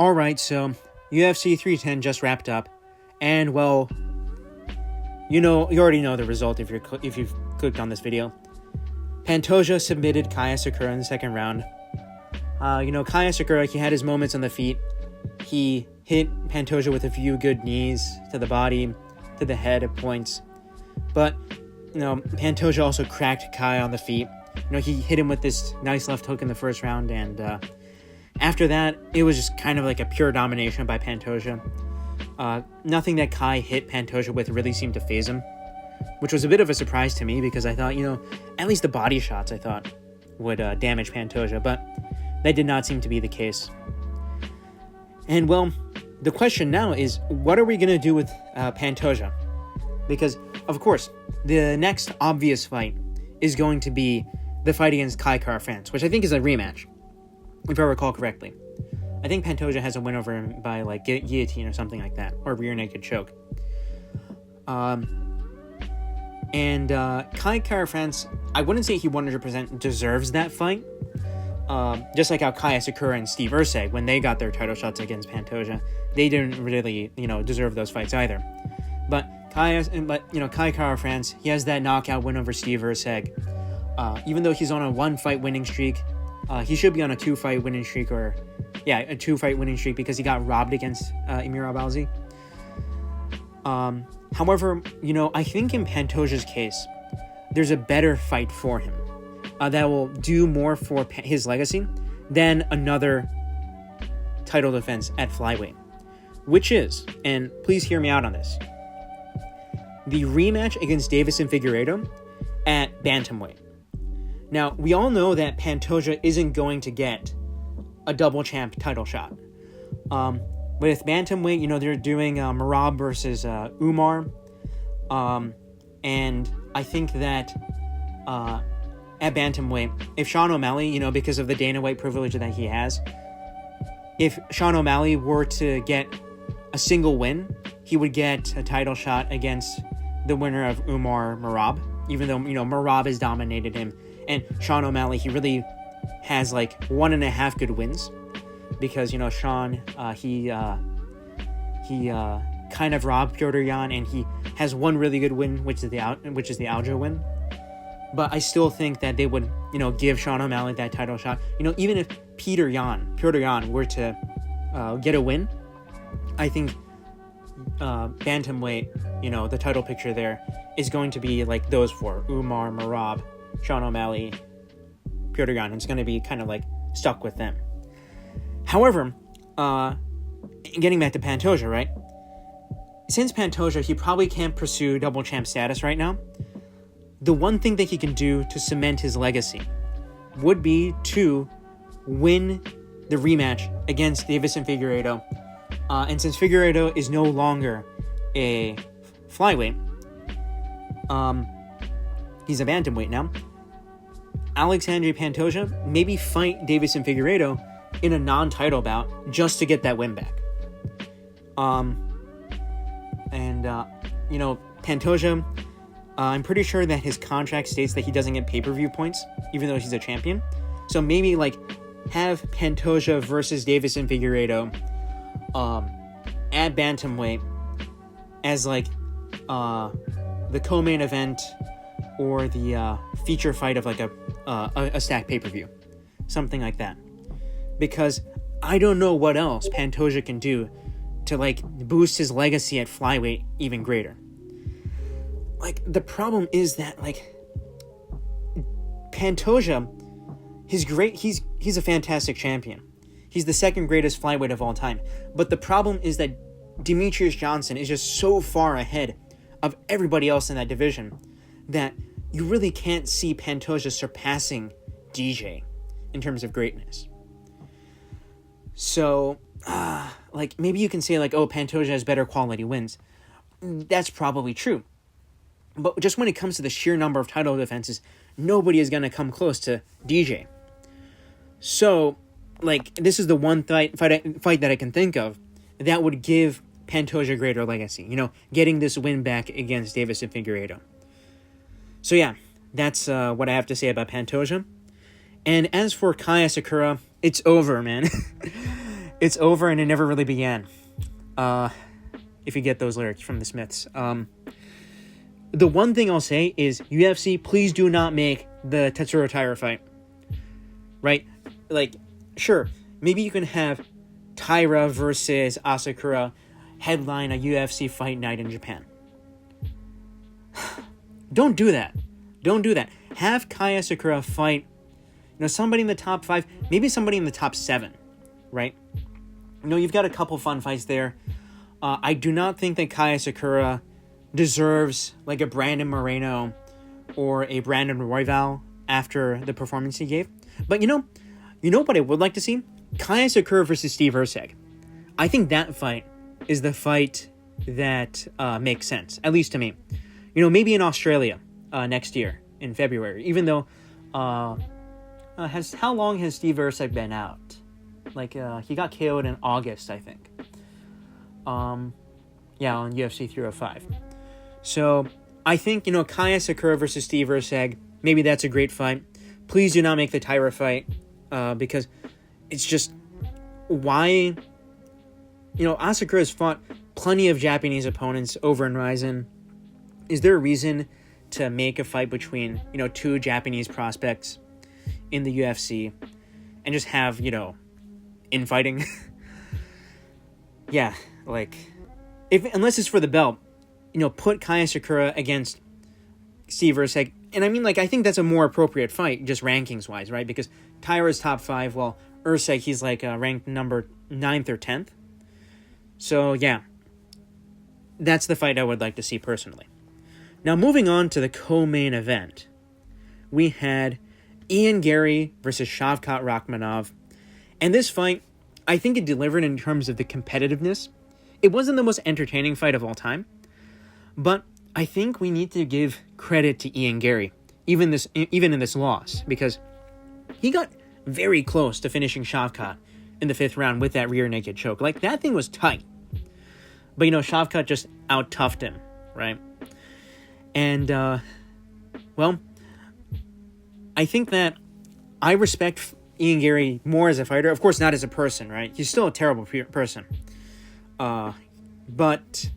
Alright, so UFC 310 just wrapped up, and well, you already know the result if you've clicked on this video. Pantoja submitted Kai Asakura in the second round. Kai Asakura, he had his moments on the feet. He hit Pantoja with a few good knees to the body, to the head at points. But, Pantoja also cracked Kai on the feet. He hit him with this nice left hook in the first round, and after that, it was just kind of like a pure domination by Pantoja. Nothing that Kai hit Pantoja with really seemed to faze him, which was a bit of a surprise to me because I thought, at least the body shots I thought would damage Pantoja, but that did not seem to be the case. And well, the question now is, what are we going to do with Pantoja? Because, of course, the next obvious fight is going to be the fight against Kai Kara-France, which I think is a rematch, if I recall correctly. I think Pantoja has a win over him by, guillotine or something like that, or rear naked choke. Kai Kara-France, I wouldn't say he 100% deserves that fight. Just like how Kai Asakura and Steve Erceg, when they got their title shots against Pantoja, they didn't really, deserve those fights either. But Kai Kara-France, he has that knockout win over Steve Erceg. Even though he's on a 1-fight winning streak, he should be on a 2-fight winning streak, a 2-fight winning streak because he got robbed against Emir Albazi. However, I think in Pantoja's case, there's a better fight for him that will do more for his legacy than another title defense at flyweight, which is, and please hear me out on this, the rematch against Deiveson Figueiredo at bantamweight. Now, we all know that Pantoja isn't going to get a double champ title shot. With bantamweight, they're doing Merab versus Umar. And I think that at bantamweight, if Sean O'Malley, because of the Dana White privilege that he has, if Sean O'Malley were to get a single win, he would get a title shot against the winner of Umar Merab, even though, Merab has dominated him. And Sean O'Malley, he really has 1.5 good wins because, Sean, he kind of robbed Petr Yan, and he has one really good win, which is the Aljo win. But I still think that they would, give Sean O'Malley that title shot. Even if Petr Yan were to get a win, I think bantamweight, the title picture there is going to be like those four: Umar, Merab, Sean O'Malley, Petr Yan. It's going to be kind of stuck with them. However, getting back to Pantoja, right? Since Pantoja, he probably can't pursue double champ status right now. The one thing that he can do to cement his legacy would be to win the rematch against Deiveson Figueiredo. And since Figueiredo is no longer a flyweight, he's a bantamweight now, Alexandre Pantoja maybe fight Deiveson Figueiredo in a non-title bout just to get that win back. Pantoja, I'm pretty sure that his contract states that he doesn't get pay-per-view points, even though he's a champion. So maybe, have Pantoja versus Deiveson Figueiredo at bantamweight as, the co-main event or the feature fight of, a stacked pay-per-view. Something like that. Because I don't know what else Pantoja can do to, boost his legacy at flyweight even greater. The problem is that, Pantoja, he's a fantastic champion. He's the second greatest flyweight of all time. But the problem is that Demetrius Johnson is just so far ahead of everybody else in that division that you really can't see Pantoja surpassing DJ in terms of greatness. So, maybe you can say, Pantoja has better quality wins. That's probably true. But just when it comes to the sheer number of title defenses, nobody is going to come close to DJ. So, this is the one fight that I can think of that would give Pantoja greater legacy. Getting this win back against Deiveson Figueiredo. So yeah, that's what I have to say about Pantoja. And as for Kai Asakura, it's over, man. It's over and it never really began. If you get those lyrics from the Smiths. The one thing I'll say is, UFC, please do not make the Tetsuro Taira fight. Right? Like, sure, maybe you can have Taira versus Asakura headline a UFC fight night in Japan. Don't do that. Don't do that. Have Kai Asakura fight, somebody in the top 5, maybe somebody in the top 7, right? You've got a couple fun fights there. I do not think that Kai Asakura deserves like a Brandon Moreno or a Brandon Royval after the performance he gave. But you know what I would like to see? Kai Asakura versus Steve Erceg. I think that fight is the fight that makes sense, at least to me. Maybe in Australia next year in February. Even though, how long has Steve Erceg been out? Like he got KO'd in August, I think. On UFC 305. So I think Kai Asakura versus Steve Erceg. Maybe that's a great fight. Please do not make the Taira fight because it's just why. Asakura has fought plenty of Japanese opponents over in Rizin. Is there a reason to make a fight between, two Japanese prospects in the UFC and just have, infighting? Yeah, like, unless it's for the belt, put Kai Asakura against Steve Erceg. And I mean, I think that's a more appropriate fight, just rankings-wise, right? Because Taira's top 5, while Erceg, he's, ranked number 9th or 10th. So, yeah, that's the fight I would like to see personally. Now, moving on to the co-main event, we had Ian Garry versus Shavkat Rakhmonov. And this fight, I think it delivered in terms of the competitiveness. It wasn't the most entertaining fight of all time, but I think we need to give credit to Ian Garry, even in this loss, because he got very close to finishing Shavkat in the 5th round with that rear naked choke. That thing was tight. But, Shavkat just out-toughed him, right? And, I think that I respect Ian Garry more as a fighter. Of course, not as a person, right? He's still a terrible person. But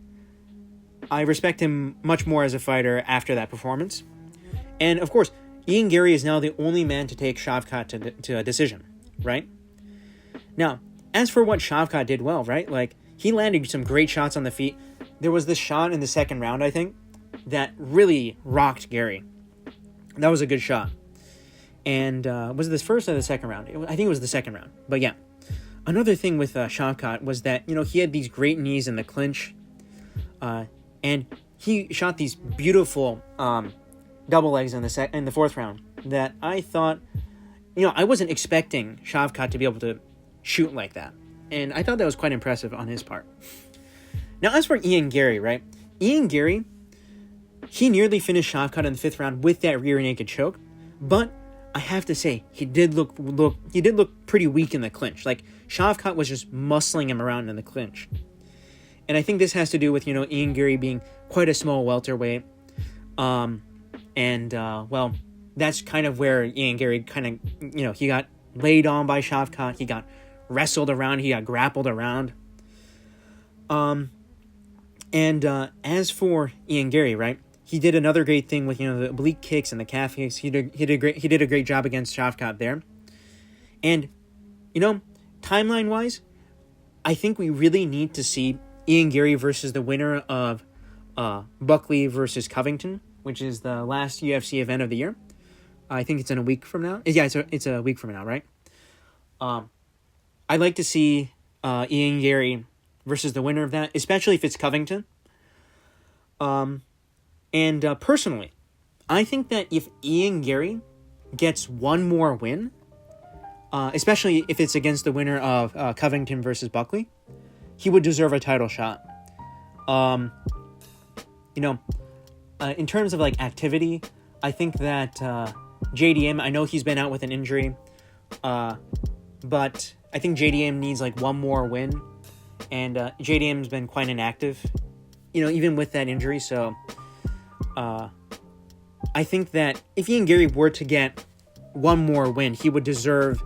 I respect him much more as a fighter after that performance. And, of course, Ian Garry is now the only man to take Shavkat to a decision, right? Now, as for what Shavkat did well, right? He landed some great shots on the feet. There was this shot in the 2nd round, I think, that really rocked Garry. That was a good shot. And was it the 1st or the 2nd round? I think it was the 2nd round. But yeah, another thing with Shavkat was that, he had these great knees in the clinch. And he shot these beautiful double legs in the 4th round that I thought, I wasn't expecting Shavkat to be able to shoot like that. And I thought that was quite impressive on his part. Now, as for Ian Garry, right? Ian Garry, he nearly finished Shavkat in the 5th round with that rear naked choke, but I have to say he did look pretty weak in the clinch. Shavkat was just muscling him around in the clinch, and I think this has to do with Ian Garry being quite a small welterweight, that's kind of where Ian Garry he got laid on by Shavkat. He got wrestled around. He got grappled around. As for Ian Garry, right? He did another great thing with the oblique kicks and the calf kicks. He did a great job against Shavkat there. And timeline wise, I think we really need to see Ian Garry versus the winner of Buckley versus Covington, which is the last UFC event of the year. I think it's in a week from now. Yeah, it's a week from now, right? I'd like to see Ian Garry versus the winner of that, especially if it's Covington. Personally, I think that if Ian Garry gets one more win, especially if it's against the winner of Covington versus Buckley, he would deserve a title shot. In terms of activity, I think that JDM, I know he's been out with an injury, but I think JDM needs one more win, and JDM's been quite inactive, even with that injury. So I think that if Ian Garry were to get one more win, he would deserve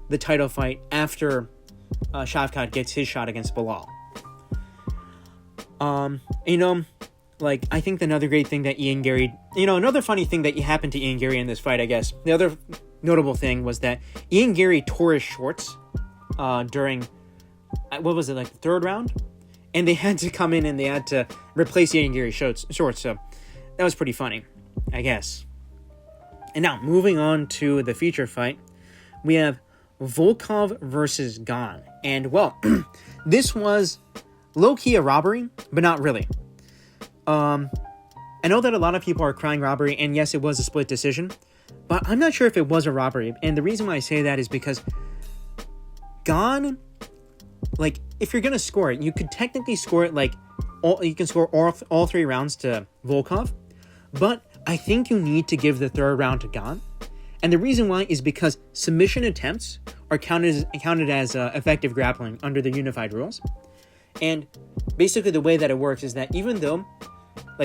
the title fight after Shavkat gets his shot against Bilal. I think another great thing that Ian Garry, another funny thing that happened to Ian Garry in this fight, I guess. The other notable thing was that Ian Garry tore his shorts during, the third round? And they had to come in and they had to replace Ian Garry's shorts. So that was pretty funny, I guess. And now, moving on to the feature fight, we have Volkov versus Gane. And, well, this was low-key a robbery, but not really. I know that a lot of people are crying robbery, and yes, it was a split decision, but I'm not sure if it was a robbery. And the reason why I say that is because Gane, if you're going to score it, you could technically score it, you can score all 3 rounds to Volkov, but I think you need to give the 3rd round to Gane. And the reason why is because submission attempts are counted as effective grappling under the unified rules. And basically the way that it works is that even though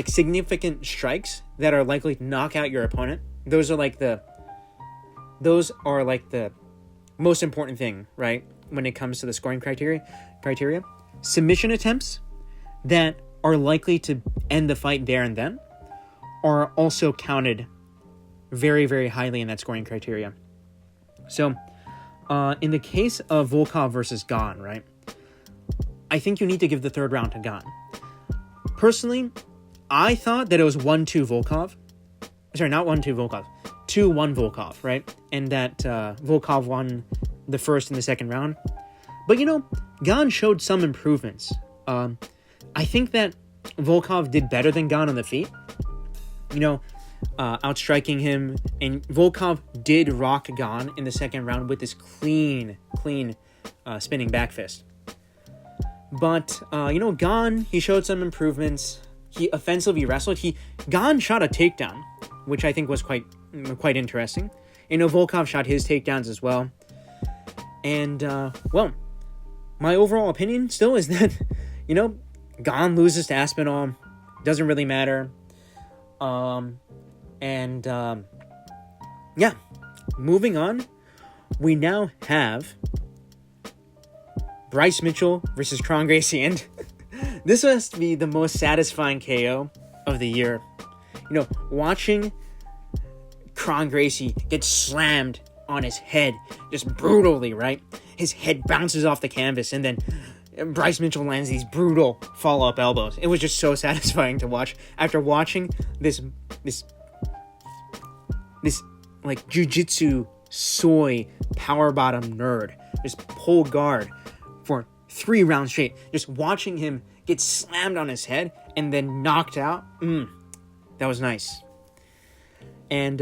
significant strikes that are likely to knock out your opponent, those are the most important thing, right? When it comes to the scoring criteria, submission attempts that are likely to end the fight there and then are also counted very, very highly in that scoring criteria. So, in the case of Volkov versus Gane, right? I think you need to give the 3rd round to Gane. Personally, I thought that it was 1-2 Volkov. Sorry, not 1-2 Volkov. 2-1 Volkov, right? And that Volkov won the 1st and the 2nd round. But, Gane showed some improvements. I think that Volkov did better than Gane on the feet. Outstriking him. And Volkov did rock Gane in the 2nd round with this clean spinning back fist. But, Gane, he showed some improvements. He offensively wrestled. Gane shot a takedown, which I think was quite interesting. Volkov shot his takedowns as well. And, my overall opinion still is that, Gane loses to Aspinall. Doesn't really matter. Moving on, we now have Bryce Mitchell versus Kron Gracie, and this has to be the most satisfying KO of the year. Watching Kron Gracie get slammed on his head, just brutally, right? His head bounces off the canvas, and then Bryce Mitchell lands these brutal follow-up elbows. It was just so satisfying to watch. After watching this jiu-jitsu soy power bottom nerd just pull guard for 3 rounds straight, just watching him get slammed on his head and then knocked out, that was nice. And,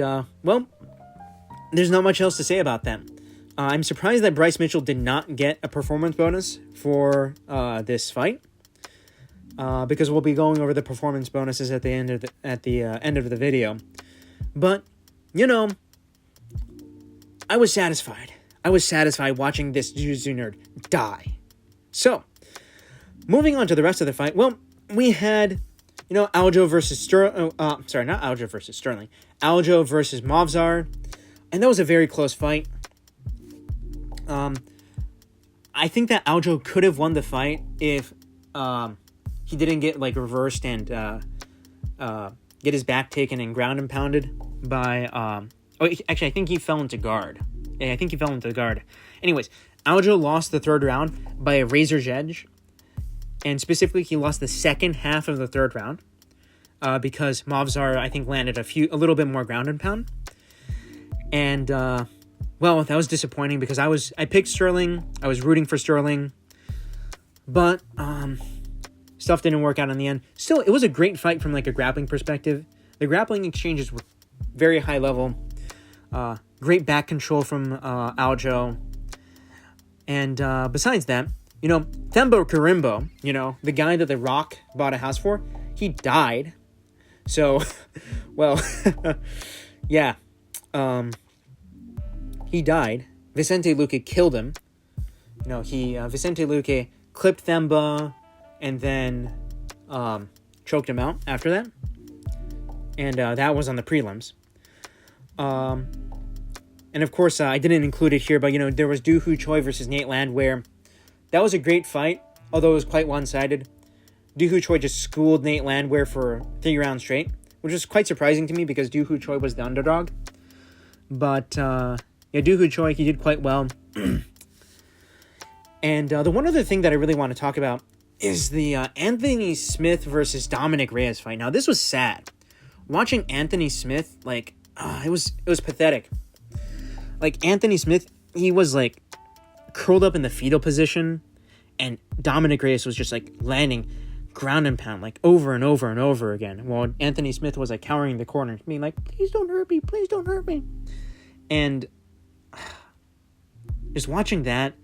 there's not much else to say about that. I'm surprised that Bryce Mitchell did not get a performance bonus for this fight, because we'll be going over the performance bonuses at the end of the video. But I was satisfied. I was satisfied watching this jiu-jitsu nerd die. So, moving on to the rest of the fight. Well, we had Aljo versus Sterling. Not Aljo versus Sterling. Aljo versus Movsar, and that was a very close fight. I think that Aljo could have won the fight if he didn't get reversed and get his back taken and ground and pounded by. I think he fell into guard. Yeah, I think he fell into the guard. Anyways, Aljo lost the 3rd round by a razor's edge, and specifically he lost the second half of the 3rd round because Movsar, I think, landed a little bit more ground and pound. And that was disappointing because I picked Sterling. I was rooting for Sterling, but stuff didn't work out in the end. Still, it was a great fight from a grappling perspective. The grappling exchanges were very high level. Great back control from Aljo. And besides that, Themba Karimbo, the guy that The Rock bought a house for, he died. So, yeah. He died. Vicente Luque killed him. Vicente Luque clipped Themba and then choked him out after that. And that was on the prelims. And of course, I didn't include it here, but there was Du Hu Choi versus Nate Land, where that was a great fight, although it was quite one-sided. Doo Ho Choi just schooled Nate Landwehr for 3 rounds straight, which was quite surprising to me because Doo Ho Choi was the underdog. But, yeah, Doo Ho Choi, he did quite well. And the one other thing that I really want to talk about is the Anthony Smith versus Dominic Reyes fight. Now, this was sad. Watching Anthony Smith, like, it was pathetic. Like, Anthony Smith, he was, like, curled up in the fetal position, and Dominic Reyes was just, like, landing ground and pound, like, over and over and over again, while Anthony Smith was, like, cowering in the corner, being like, please don't hurt me, please don't hurt me. And just watching that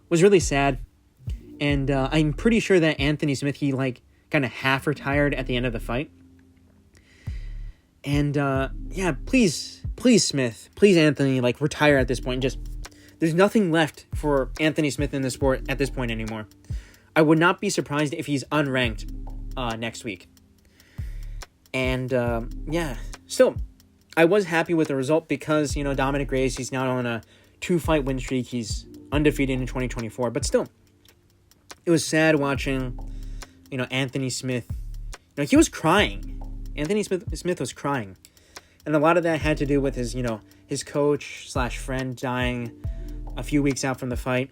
was really sad. And I'm pretty sure that Anthony Smith, he, like, kind of half retired at the end of the fight. And, yeah, please, Smith, please, Anthony, like, retire at this point. Just, there's nothing left for Anthony Smith in the sport at this point anymore. I would not be surprised if he's unranked next week. And, yeah, still, I was happy with the result because, you know, Dominic Reyes, he's now on a 2-fight win streak. He's undefeated in 2024. But still, it was sad watching, you know, Anthony Smith. You know, he was crying. Anthony Smith was crying. And a lot of that had to do with his, you know, his coach/friend dying a few weeks out from the fight.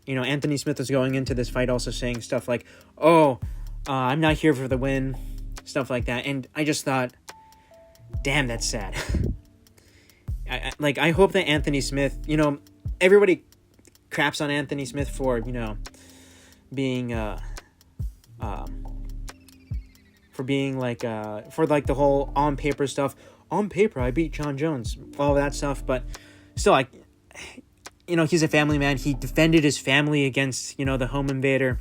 You know, Anthony Smith was going into this fight also saying stuff like, I'm not here for the win, stuff like that. And I just thought, damn, that's sad. I hope that Anthony Smith, you know, everybody craps on Anthony Smith for, you know, being, for the whole on paper stuff. On paper, I beat John Jones, all that stuff. But still, you know, he's a family man. He defended his family against, you know, the home invader.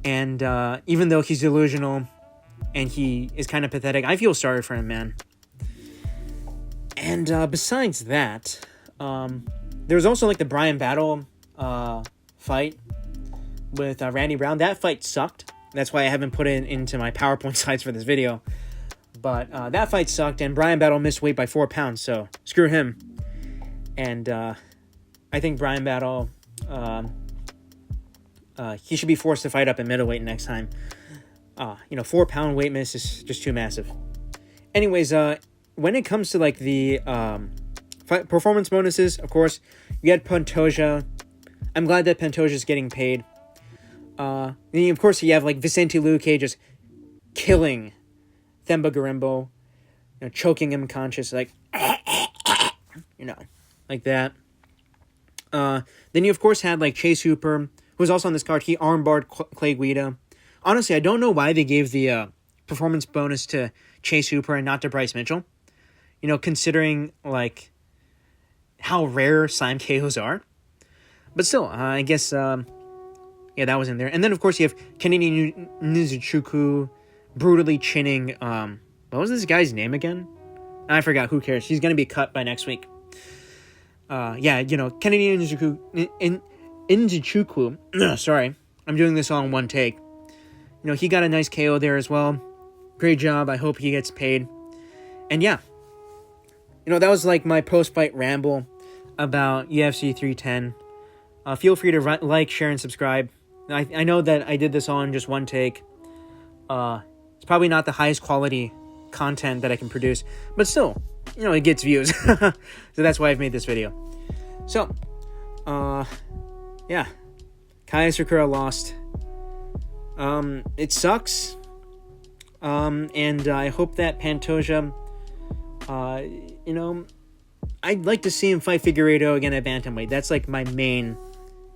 And even though he's delusional and he is kind of pathetic, I feel sorry for him, man. And besides that, there was also, like, the Bryan Battle fight with Randy Brown. That fight sucked. That's why I haven't put it into my PowerPoint slides for this video. But that fight sucked, and Bryan Battle missed weight by 4 pounds, so screw him. And I think Bryan Battle, he should be forced to fight up at middleweight next time. 4-pound weight miss is just too massive. Anyways, when it comes to, like, the performance bonuses, of course, you had Pantoja. I'm glad that Pantoja's getting paid. And of course, you have, like, Vicente Luque just killing Themba Gorimbo, you know, choking him conscious, like, you know, like that. Then you, of course, had, like, Chase Hooper, who was also on this card. He armbarred Clay Guida. Honestly, I don't know why they gave the performance bonus to Chase Hooper and not to Bryce Mitchell. You know, considering, like, how rare slime KOs are. But still, I guess, yeah, that was in there. And then, of course, you have Kennedy Nzechukwu brutally chinning, what was this guy's name again? I forgot, who cares? He's going to be cut by next week. Yeah, you know, Kennedy Nzechukwu, sorry, I'm doing this all in one take. You know, he got a nice KO there as well. Great job. I hope he gets paid. And yeah, you know, that was like my post-fight ramble about UFC 310. Feel free to like, share, and subscribe. I know that I did this all in just one take. It's probably not the highest quality content that I can produce, but still, you know, it gets views. So that's why I've made this video. So, yeah, Asakura lost. It sucks. And I hope that Pantoja, you know, I'd like to see him fight Figueiredo again at bantamweight. That's like my main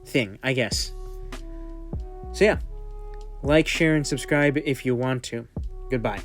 thing, I guess. So yeah, like, share, and subscribe if you want to. Goodbye.